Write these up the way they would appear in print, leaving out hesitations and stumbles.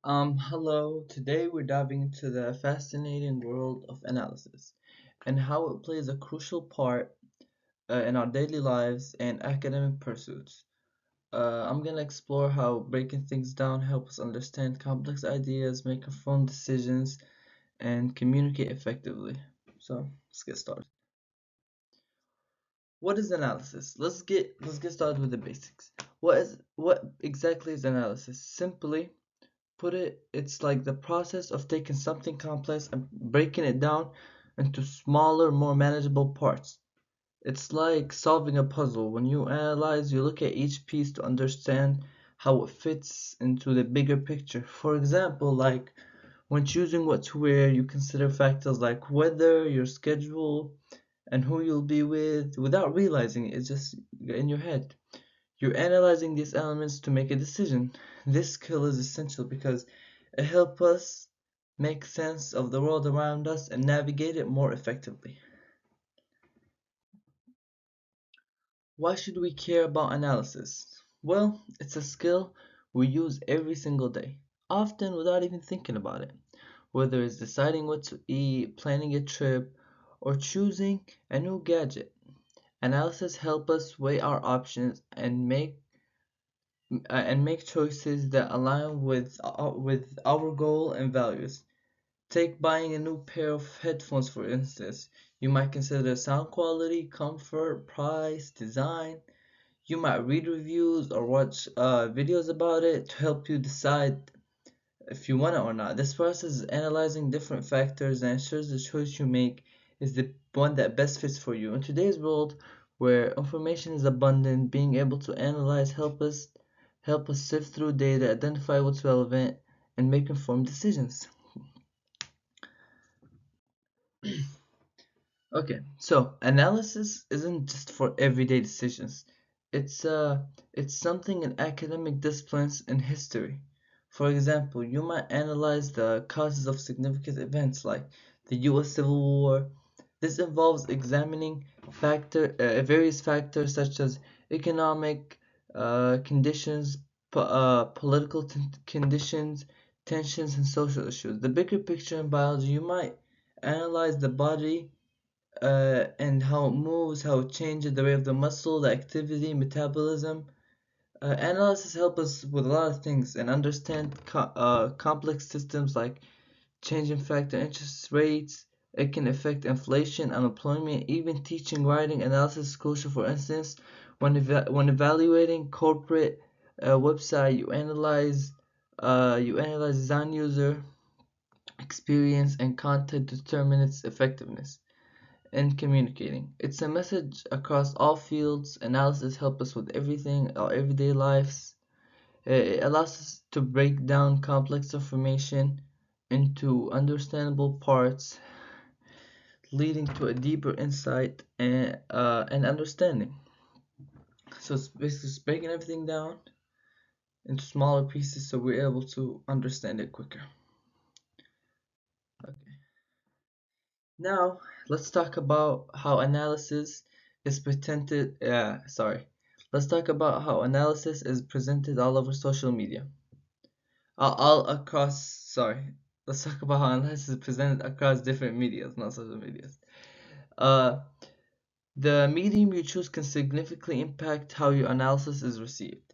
Hello. Today we're diving into the fascinating world of analysis and how it plays a crucial part in our daily lives and academic pursuits. I'm gonna explore how breaking things down helps us understand complex ideas, make informed decisions, and communicate effectively. So let's get started. What is analysis? Let's get started with the basics. What exactly is analysis? Simply put it, it's like the process of taking something complex and breaking it down into smaller, more manageable parts. It's like solving a puzzle. When you analyze, you look at each piece to understand how it fits into the bigger picture. For example, like when choosing what to wear, you consider factors like weather, your schedule, and who you'll be with without realizing it. It's just in your head. You're analyzing these elements to make a decision. This skill is essential because it helps us make sense of the world around us and navigate it more effectively. Why should we care about analysis? Well, it's a skill we use every single day, often without even thinking about it. Whether it's deciding what to eat, planning a trip, or choosing a new gadget, analysis helps us weigh our options and make choices that align with our goal and values. Take buying a new pair of headphones for instance. You might consider sound quality, comfort, price, design. You might read reviews or watch videos about it to help you decide if you want it or not. This process is analyzing different factors and ensures the choice you make is the one that best fits for you. In today's world, where information is abundant, being able to analyze help us sift through data, identify what's relevant, and make informed decisions. Okay, so analysis isn't just for everyday decisions. It's uh it's something in academic disciplines and history. For example, you might analyze the causes of significant events like the US Civil War. This involves examining various factors such as economic conditions, political conditions, tensions, and social issues. The bigger picture in biology, you might analyze the body and how it moves, how it changes the way of the muscle, the activity, metabolism. Analysis help us with a lot of things and understand complex systems like changing factor interest rates. It can affect inflation, unemployment, even teaching writing analysis is crucial. For instance, when evaluating corporate website, you analyze design user experience and content to determine its effectiveness and communicating. It's a message across all fields. Analysis helps us with everything, our everyday lives. It allows us to break down complex information into understandable parts, leading to a deeper insight and understanding. So it's basically just breaking everything down into smaller pieces so we're able to understand it quicker. Okay. Now, let's talk about how analysis is presented. Let's talk about how analysis is presented all over social media. All across. Sorry. Let's talk about how analysis is presented across different medias, not social medias. Uh, the medium you choose can significantly impact how your analysis is received.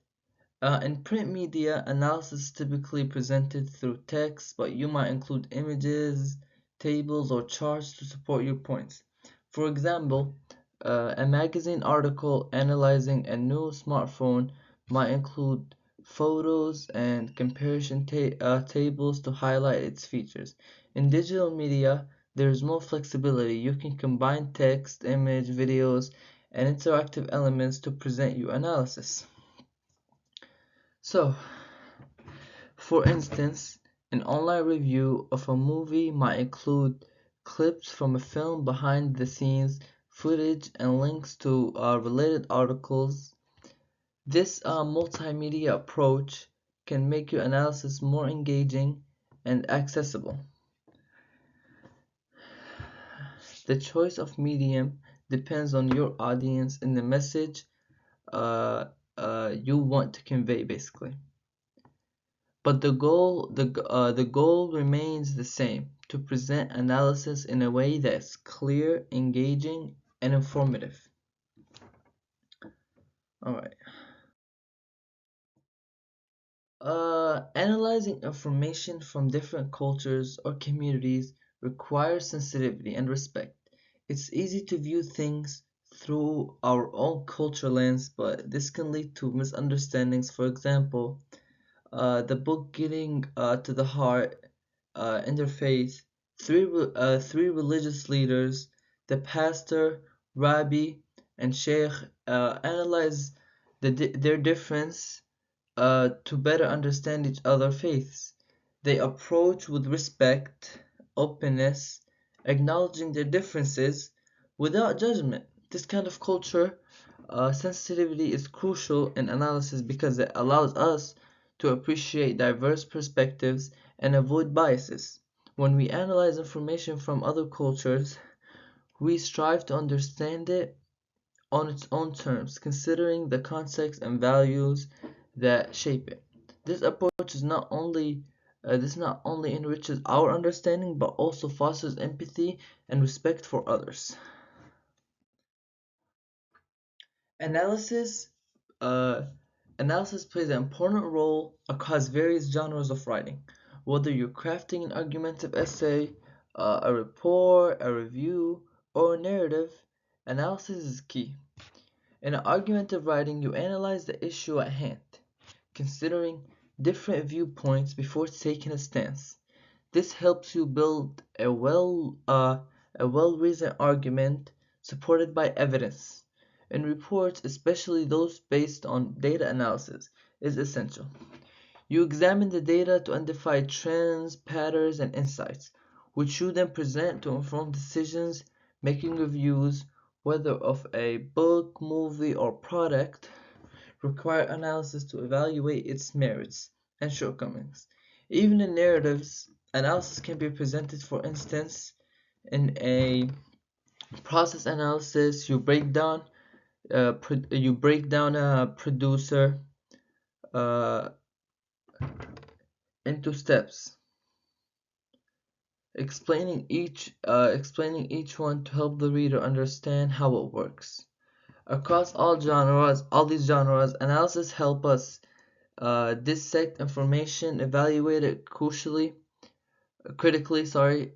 In print media, analysis is typically presented through text, but you might include images, tables, or charts to support your points. For example, a magazine article analyzing a new smartphone might include photos and comparison tables to highlight its features. In digital media, there's more flexibility. You can combine text, image, videos, and interactive elements to present your analysis. So, for instance, an online review of a movie might include clips from a film, behind the scenes footage, and links to related articles. This multimedia approach can make your analysis more engaging and accessible. The choice of medium depends on your audience and the message uh, you want to convey, basically. but the goal remains the same: to present analysis in a way that's clear, engaging, and informative. All right. Analyzing information from different cultures or communities requires sensitivity and respect. It's easy to view things through our own culture lens, but this can lead to misunderstandings. For example, the book Getting to the Heart, Interfaith, three religious leaders, the pastor, rabbi, and sheikh, analyze their difference to better understand each other's faiths. They approach with respect, openness, acknowledging their differences without judgment. This kind of culture sensitivity is crucial in analysis because it allows us to appreciate diverse perspectives and avoid biases. When we analyze information from other cultures, we strive to understand it on its own terms, considering the context and values that shape it. This approach is not only this not only enriches our understanding but also fosters empathy and respect for others. Analysis uh, Analysis plays an important role across various genres of writing. Whether you're crafting an argumentative essay, a report, a review, or a narrative, analysis is key. In argumentative writing, you analyze the issue at hand, considering different viewpoints before taking a stance. This helps you build a well-reasoned argument supported by evidence. In reports, especially those based on data analysis, is essential. You examine the data to identify trends, patterns, and insights, which you then present to inform decisions making. Reviews, whether of a book, movie, or product, require analysis to evaluate its merits and shortcomings. Even in narratives, analysis can be presented. For instance, in a process analysis, you break down a producer uh, into steps, explaining each one to help the reader understand how it works. Across all these genres, analysis help us dissect information, evaluate it critically,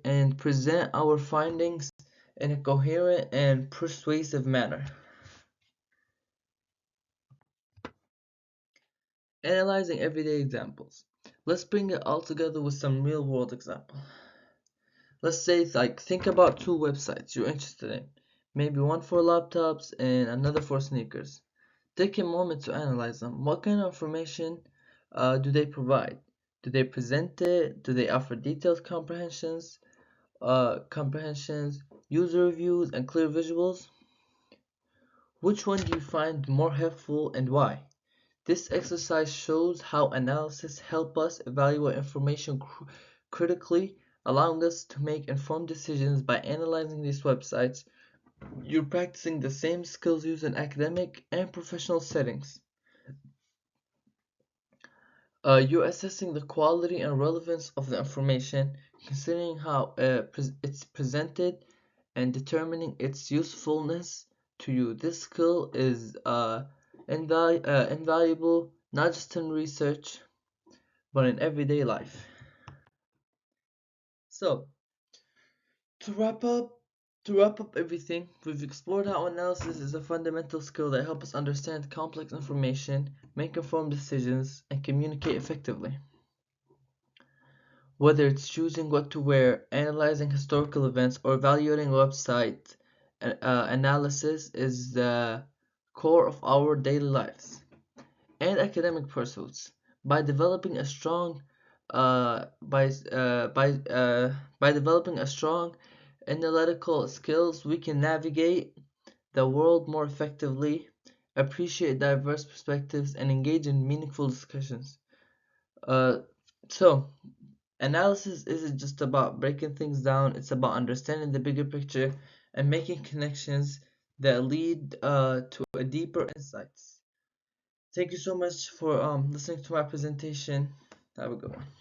and present our findings in a coherent and persuasive manner. Analyzing everyday examples. Let's bring it all together with some real world example. Let's say, think about two websites you're interested in. Maybe one for laptops and another for sneakers. Take a moment to analyze them. What kind of information do they provide? Do they present it? Do they offer detailed comprehensions, user reviews, and clear visuals? Which one do you find more helpful and why? This exercise shows how analysis helps us evaluate information critically, allowing us to make informed decisions. By analyzing these websites, you're practicing the same skills used in academic and professional settings. You're assessing the quality and relevance of the information, considering how it's presented, and determining its usefulness to you. This skill is invaluable not just in research but in everyday life. So, to wrap up, everything, we've explored how analysis is a fundamental skill that helps us understand complex information, make informed decisions, and communicate effectively. Whether it's choosing what to wear, analyzing historical events, or evaluating a website, analysis is the core of our daily lives and academic pursuits. By developing a strong by developing a strong analytical skills, we can navigate the world more effectively, appreciate diverse perspectives, and engage in meaningful discussions. Uh, so, Analysis isn't just about breaking things down, it's about understanding the bigger picture and making connections that lead to a deeper insights. Thank you so much for listening to my presentation. Have a good one.